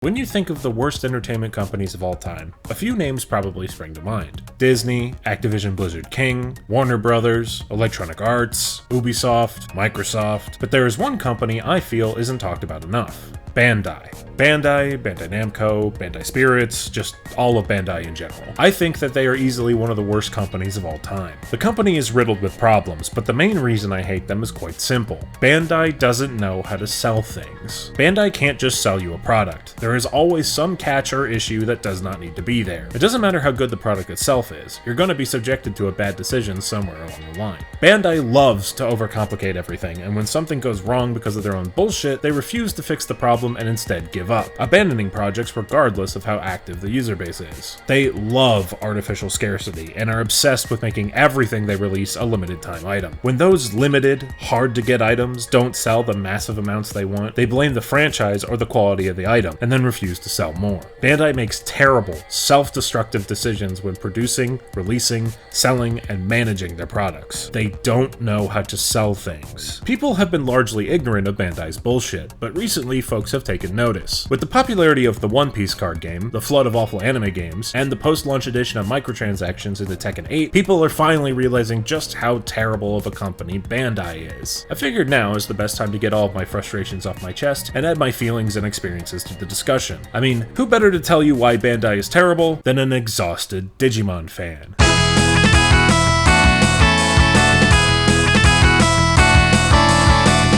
When you think of the worst entertainment companies of all time, a few names probably spring to mind. Disney, Activision Blizzard King, Warner Brothers, Electronic Arts, Ubisoft, Microsoft, but there is one company I feel isn't talked about enough. Bandai. Bandai Namco, Bandai Spirits, just all of Bandai in general. I think that they are easily one of the worst companies of all time. The company is riddled with problems, but the main reason I hate them is quite simple. Bandai doesn't know how to sell things. Bandai can't just sell you a product. There is always some catch or issue that does not need to be there. It doesn't matter how good the product itself is, you're going to be subjected to a bad decision somewhere along the line. Bandai loves to overcomplicate everything, and when something goes wrong because of their own bullshit, they refuse to fix the problem and instead give up, abandoning projects regardless of how active the user base is. They love artificial scarcity and are obsessed with making everything they release a limited time item. When those limited, hard to get items don't sell the massive amounts they want, they blame the franchise or the quality of the item, and then refuse to sell more. Bandai makes terrible, self-destructive decisions when producing, releasing, selling, and managing their products. They don't know how to sell things. People have been largely ignorant of Bandai's bullshit, but recently folks have taken notice. With the popularity of the One Piece card game, the flood of awful anime games, and the post-launch edition of microtransactions into Tekken 8, people are finally realizing just how terrible of a company Bandai is. I figured now is the best time to get all of my frustrations off my chest and add my feelings and experiences to the discussion. I mean, who better to tell you why Bandai is terrible than an exhausted Digimon fan?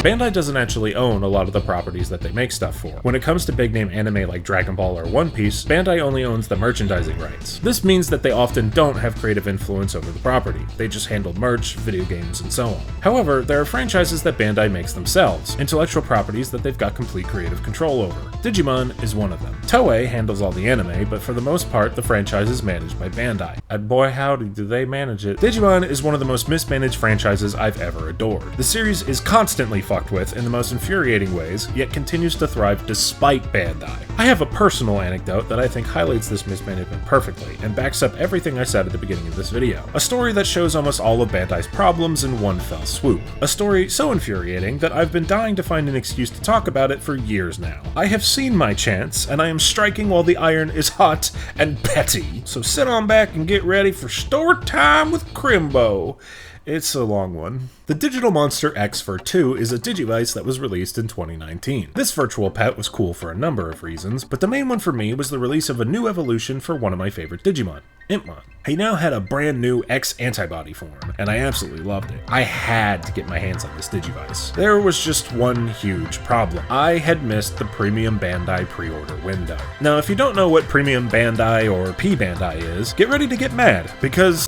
Bandai doesn't actually own a lot of the properties that they make stuff for. When it comes to big name anime like Dragon Ball or One Piece, Bandai only owns the merchandising rights. This means that they often don't have creative influence over the property. They just handle merch, video games, and so on. However, there are franchises that Bandai makes themselves, intellectual properties that they've got complete creative control over. Digimon is one of them. Toei handles all the anime, but for the most part, the franchise is managed by Bandai. And boy howdy do they manage it. Digimon is one of the most mismanaged franchises I've ever adored. The series is constantly fucked with in the most infuriating ways, yet continues to thrive despite Bandai. I have a personal anecdote that I think highlights this mismanagement perfectly, and backs up everything I said at the beginning of this video. A story that shows almost all of Bandai's problems in one fell swoop. A story so infuriating that I've been dying to find an excuse to talk about it for years now. I have seen my chance, and I am striking while the iron is hot and petty. So sit on back and get ready for story time with Crimbo. It's a long one. The Digital Monster X Ver 2 is a Digivice that was released in 2019. This virtual pet was cool for a number of reasons, but the main one for me was the release of a new evolution for one of my favorite Digimon, Impmon. He now had a brand new X antibody form, and I absolutely loved it. I had to get my hands on this Digivice. There was just one huge problem. I had missed the Premium Bandai pre-order window. Now, if you don't know what Premium Bandai or P Bandai is, get ready to get mad, because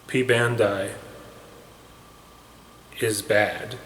P Bandai is bad.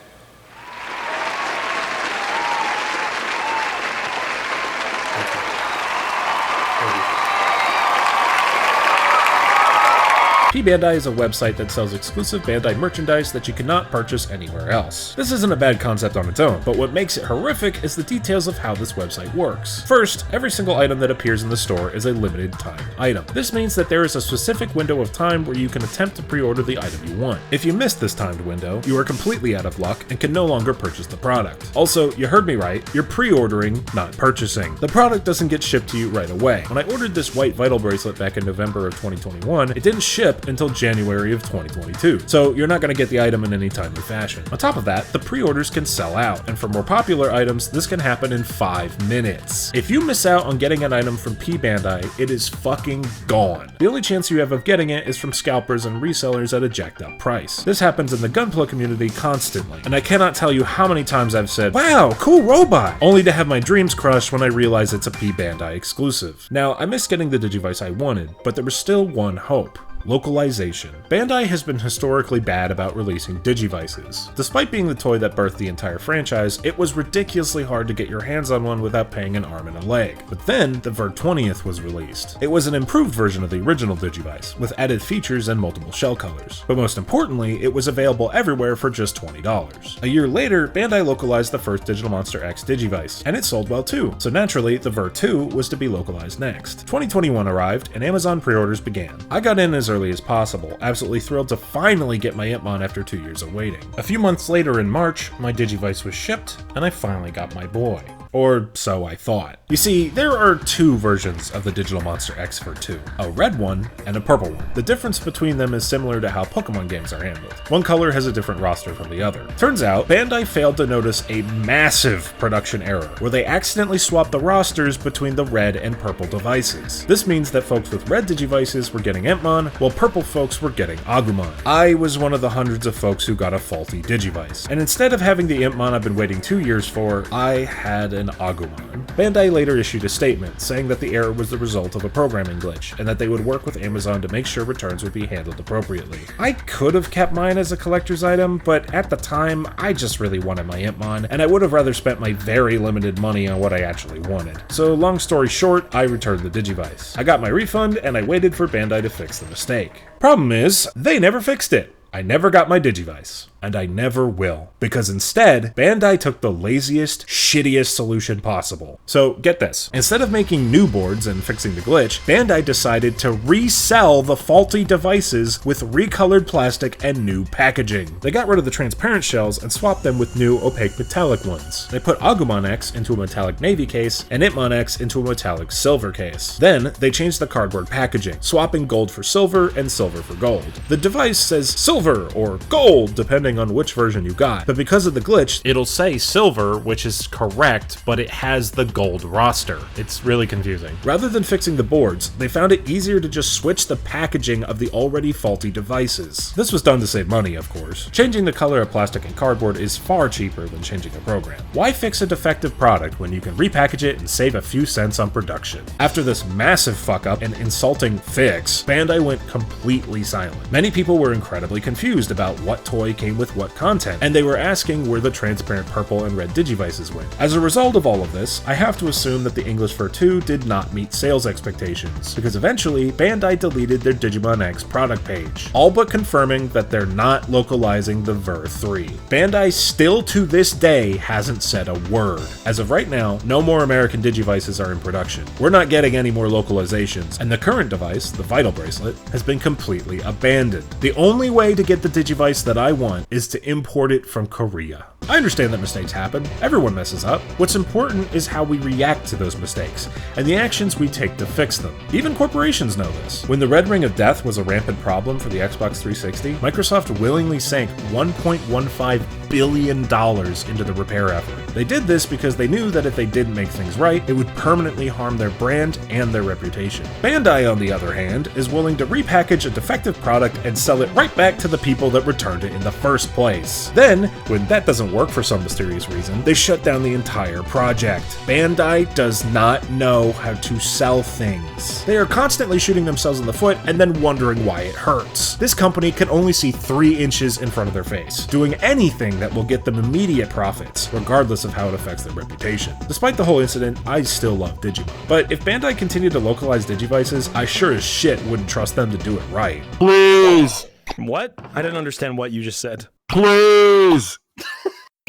P Bandai is a website that sells exclusive Bandai merchandise that you cannot purchase anywhere else. This isn't a bad concept on its own, but what makes it horrific is the details of how this website works. First, every single item that appears in the store is a limited time item. This means that there is a specific window of time where you can attempt to pre-order the item you want. If you miss this timed window, you are completely out of luck and can no longer purchase the product. Also, you heard me right, you're pre-ordering, not purchasing. The product doesn't get shipped to you right away. When I ordered this white Vital bracelet back in November of 2021, it didn't ship until January of 2022, so you're not going to get the item in any timely fashion. On top of that, the pre-orders can sell out, and for more popular items, this can happen in 5 minutes. If you miss out on getting an item from P Bandai, it is fucking gone. The only chance you have of getting it is from scalpers and resellers at a jacked up price. This happens in the Gunpla community constantly, and I cannot tell you how many times I've said, "Wow, cool robot," only to have my dreams crushed when I realize it's a P Bandai exclusive. Now, I missed getting the Digivice I wanted, but there was still one hope. Localization. Bandai has been historically bad about releasing Digivices. Despite being the toy that birthed the entire franchise, it was ridiculously hard to get your hands on one without paying an arm and a leg. But then, the Ver 20th was released. It was an improved version of the original Digivice, with added features and multiple shell colors. But most importantly, it was available everywhere for just $20. A year later, Bandai localized the first Digital Monster X Digivice, and it sold well too. So naturally, the Ver 2 was to be localized next. 2021 arrived, and Amazon pre-orders began. I got in as as early as possible, absolutely thrilled to finally get my Impmon after 2 years of waiting. A few months later in March, my Digivice was shipped, and I finally got my boy. Or so I thought. You see, there are two versions of the Digital Monster X for 2, a red one and a purple one. The difference between them is similar to how Pokemon games are handled. One color has a different roster from the other. Turns out, Bandai failed to notice a massive production error, where they accidentally swapped the rosters between the red and purple devices. This means that folks with red Digivices were getting Impmon, while purple folks were getting Agumon. I was one of the hundreds of folks who got a faulty Digivice, and instead of having the Impmon I've been waiting 2 years for, I had an Agumon. Bandai later issued a statement saying that the error was the result of a programming glitch, and that they would work with Amazon to make sure returns would be handled appropriately. I could have kept mine as a collector's item, but at the time, I just really wanted my Impmon, and I would have rather spent my very limited money on what I actually wanted. So long story short, I returned the Digivice. I got my refund, and I waited for Bandai to fix the mistake. Problem is, they never fixed it. I never got my Digivice. And I never will. Because instead, Bandai took the laziest, shittiest solution possible. So get this. Instead of making new boards and fixing the glitch, Bandai decided to resell the faulty devices with recolored plastic and new packaging. They got rid of the transparent shells and swapped them with new opaque metallic ones. They put Agumon X into a metallic navy case and Impmon X into a metallic silver case. Then, they changed the cardboard packaging, swapping gold for silver and silver for gold. The device says silver or gold, depending on which version you got, but because of the glitch, it'll say silver, which is correct, but it has the gold roster. It's really confusing. Rather than fixing the boards, they found it easier to just switch the packaging of the already faulty devices. This was done to save money, of course. Changing the color of plastic and cardboard is far cheaper than changing a program. Why fix a defective product when you can repackage it and save a few cents on production? After this massive fuck up and insulting fix, Bandai went completely silent. Many people were incredibly confused about what toy came with what content, and they were asking where the transparent purple and red Digivices went. As a result of all of this, I have to assume that the English Fur 2 did not meet sales expectations, because eventually, Bandai deleted their Digimon X product page, all but confirming that they're not localizing the Ver 3. Bandai still to this day hasn't said a word. As of right now, no more American Digivices are in production. We're not getting any more localizations, and the current device, the Vital Bracelet, has been completely abandoned. The only way to get the Digivice that I want is to import it from Korea. I understand that mistakes happen. Everyone messes up. What's important is how we react to those mistakes, and the actions we take to fix them. Even corporations know this. When the Red Ring of Death was a rampant problem for the Xbox 360, Microsoft willingly sank $1.15 billion into the repair effort. They did this because they knew that if they didn't make things right, it would permanently harm their brand and their reputation. Bandai, on the other hand, is willing to repackage a defective product and sell it right back to the people that returned it in the first place. Then, when that doesn't work for some mysterious reason, they shut down the entire project. Bandai does not know how to sell things. They are constantly shooting themselves in the foot and then wondering why it hurts. This company can only see 3 inches in front of their face, doing anything that will get them immediate profits, regardless of how it affects their reputation. Despite the whole incident, I still love Digimon. But if Bandai continued to localize Digivices, I sure as shit wouldn't trust them to do it right. Please! What? I didn't understand what you just said. Please!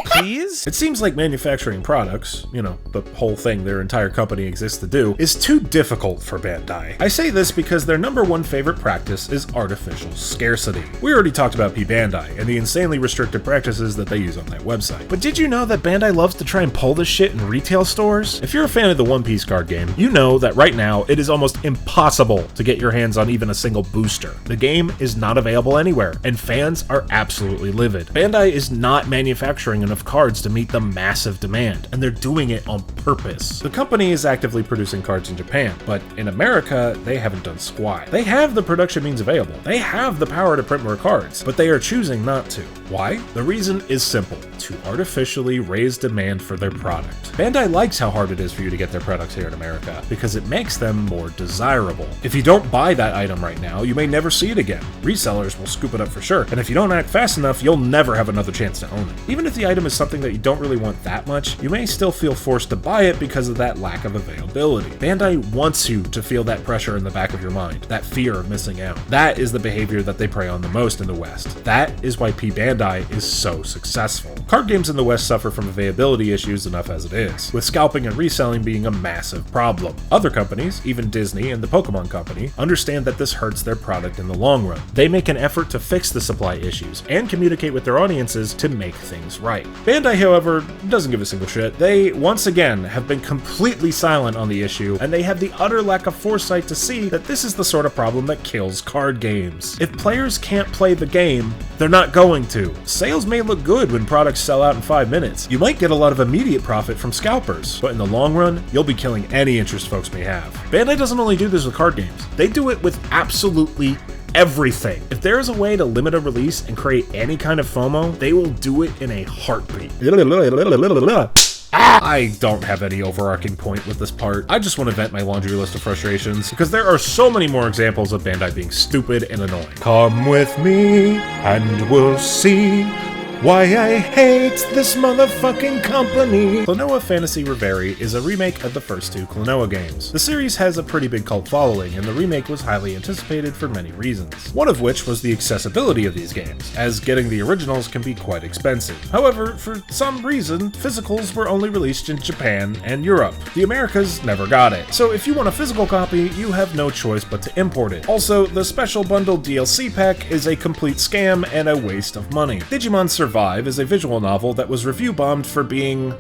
Please? It seems like manufacturing products, you know, the whole thing their entire company exists to do, is too difficult for Bandai. I say this because their #1 favorite practice is artificial scarcity. We already talked about Bandai and the insanely restricted practices that they use on that website. But did you know that Bandai loves to try and pull this shit in retail stores? If you're a fan of the One Piece card game, you know that right now it is almost impossible to get your hands on even a single booster. The game is not available anywhere, and fans are absolutely livid. Bandai is not manufacturing enough cards to meet the massive demand, and they're doing it on purpose. The company is actively producing cards in Japan, but in America, they haven't done squat. They have the production means available. They have the power to print more cards, but they are choosing not to. Why? The reason is simple: to artificially raise demand for their product. Bandai likes how hard it is for you to get their products here in America, because it makes them more desirable. If you don't buy that item right now, you may never see it again. Resellers will scoop it up for sure, and if you don't act fast enough, you'll never have another chance to own it. Even if the item is something that you don't really want that much, you may still feel forced to buy it because of that lack of availability. Bandai wants you to feel that pressure in the back of your mind, that fear of missing out. That is the behavior that they prey on the most in the West. That is why Bandai is so successful. Card games in the West suffer from availability issues enough as it is, with scalping and reselling being a massive problem. Other companies, even Disney and the Pokemon Company, understand that this hurts their product in the long run. They make an effort to fix the supply issues and communicate with their audiences to make things right. Bandai, however, doesn't give a single shit. They, once again, have been completely silent on the issue, and they have the utter lack of foresight to see that this is the sort of problem that kills card games. If players can't play the game, they're not going to. Sales may look good when products sell out in 5 minutes. You might get a lot of immediate profit from scalpers, but in the long run, you'll be killing any interest folks may have. Bandai doesn't only do this with card games. They do it with absolutely everything. If there is a way to limit a release and create any kind of FOMO, they will do it in a heartbeat. I don't have any overarching point with this part. I just want to vent my laundry list of frustrations, because there are so many more examples of Bandai being stupid and annoying. Come with me, and we'll see why I hate this motherfucking company. Klonoa Phantasy Reverie is a remake of the first 2 Klonoa games. The series has a pretty big cult following, and the remake was highly anticipated for many reasons. One of which was the accessibility of these games, as getting the originals can be quite expensive. However, for some reason, physicals were only released in Japan and Europe. The Americas never got it. So if you want a physical copy, you have no choice but to import it. Also, the special bundle DLC pack is a complete scam and a waste of money. Digimon Survive is a visual novel that was review bombed for being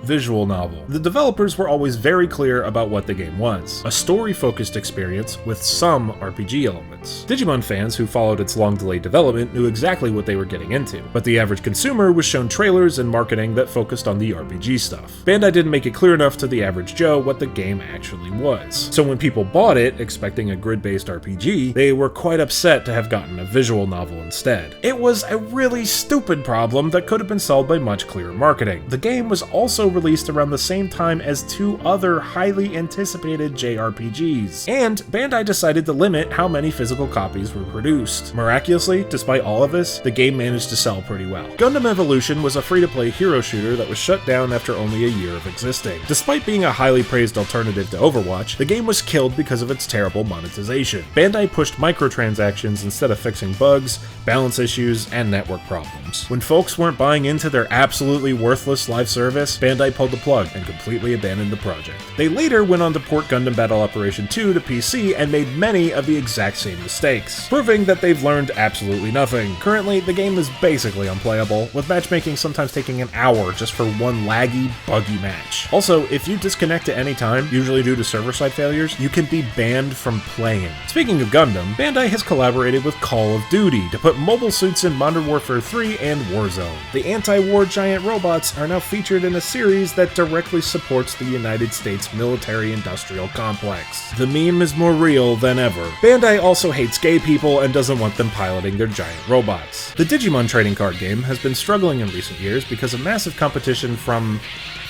visual novel. The developers were always very clear about what the game was: a story-focused experience with some RPG elements. Digimon fans who followed its long-delayed development knew exactly what they were getting into, but the average consumer was shown trailers and marketing that focused on the RPG stuff. Bandai didn't make it clear enough to the average Joe what the game actually was. So when people bought it, expecting a grid-based RPG, they were quite upset to have gotten a visual novel instead. It was a really stupid problem that could have been solved by much clearer marketing. The game was also released around the same time as 2 other highly anticipated JRPGs, and Bandai decided to limit how many physical copies were produced. Miraculously, despite all of this, the game managed to sell pretty well. Gundam Evolution was a free-to-play hero shooter that was shut down after only a year of existing. Despite being a highly praised alternative to Overwatch, the game was killed because of its terrible monetization. Bandai pushed microtransactions instead of fixing bugs, balance issues, and network problems. When folks weren't buying into their absolutely worthless live service, Bandai pulled the plug and completely abandoned the project. They later went on to port Gundam Battle Operation 2 to PC and made many of the exact same mistakes, proving that they've learned absolutely nothing. Currently, the game is basically unplayable, with matchmaking sometimes taking an hour just for one laggy, buggy match. Also, if you disconnect at any time, usually due to server-side failures, you can be banned from playing. Speaking of Gundam, Bandai has collaborated with Call of Duty to put mobile suits in Modern Warfare 3 and Warzone. The anti-war giant robots are now featured in a series that directly supports the United States military-industrial complex. The meme is more real than ever. Bandai also hates gay people and doesn't want them piloting their giant robots. The Digimon trading card game has been struggling in recent years because of massive competition from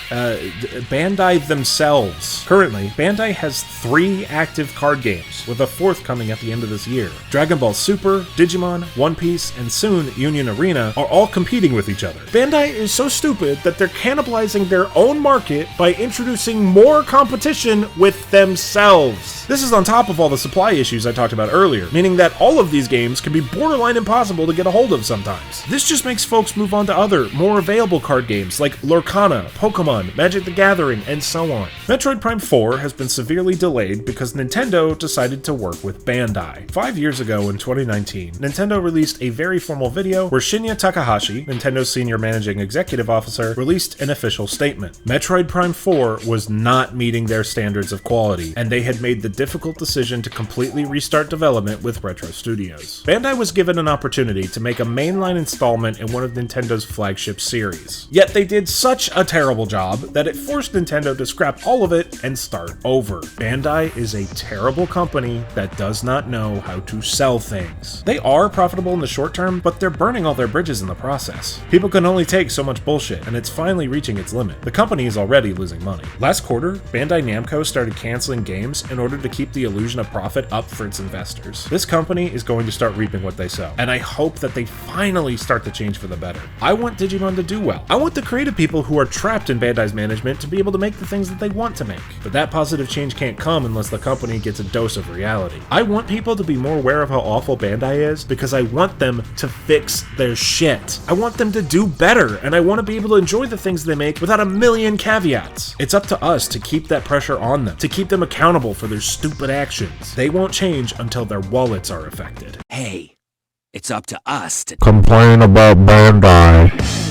Bandai themselves. Currently, Bandai has 3 active card games, with a 4th coming at the end of this year. Dragon Ball Super, Digimon, One Piece, and soon Union Arena are all competing with each other. Bandai is so stupid that they're cannibalizing their own market by introducing more competition with themselves. This is on top of all the supply issues I talked about earlier, meaning that all of these games can be borderline impossible to get a hold of sometimes. This just makes folks move on to other, more available card games like Lorcana, Pokemon, Magic the Gathering, and so on. Metroid Prime 4 has been severely delayed because Nintendo decided to work with Bandai. 5 years ago in 2019, Nintendo released a very formal video where Shinya Takahashi, Nintendo's senior managing executive officer, released an official statement. Metroid Prime 4 was not meeting their standards of quality, and they had made the difficult decision to completely restart development with Retro Studios. Bandai was given an opportunity to make a mainline installment in one of Nintendo's flagship series. Yet they did such a terrible job job that it forced Nintendo to scrap all of it and start over. Bandai is a terrible company that does not know how to sell things. They are profitable in the short term, but they're burning all their bridges in the process. People can only take so much bullshit, and it's finally reaching its limit. The company is already losing money. Last quarter, Bandai Namco started canceling games in order to keep the illusion of profit up for its investors. This company is going to start reaping what they sow, and I hope that they finally start to change for the better. I want Digimon to do well. I want the creative people who are trapped in Bandai's management to be able to make the things that they want to make. But that positive change can't come unless the company gets a dose of reality. I want people to be more aware of how awful Bandai is because I want them to fix their shit. I want them to do better, and I want to be able to enjoy the things they make without a million caveats. It's up to us to keep that pressure on them, to keep them accountable for their stupid actions. They won't change until their wallets are affected. Hey, it's up to us to complain about Bandai.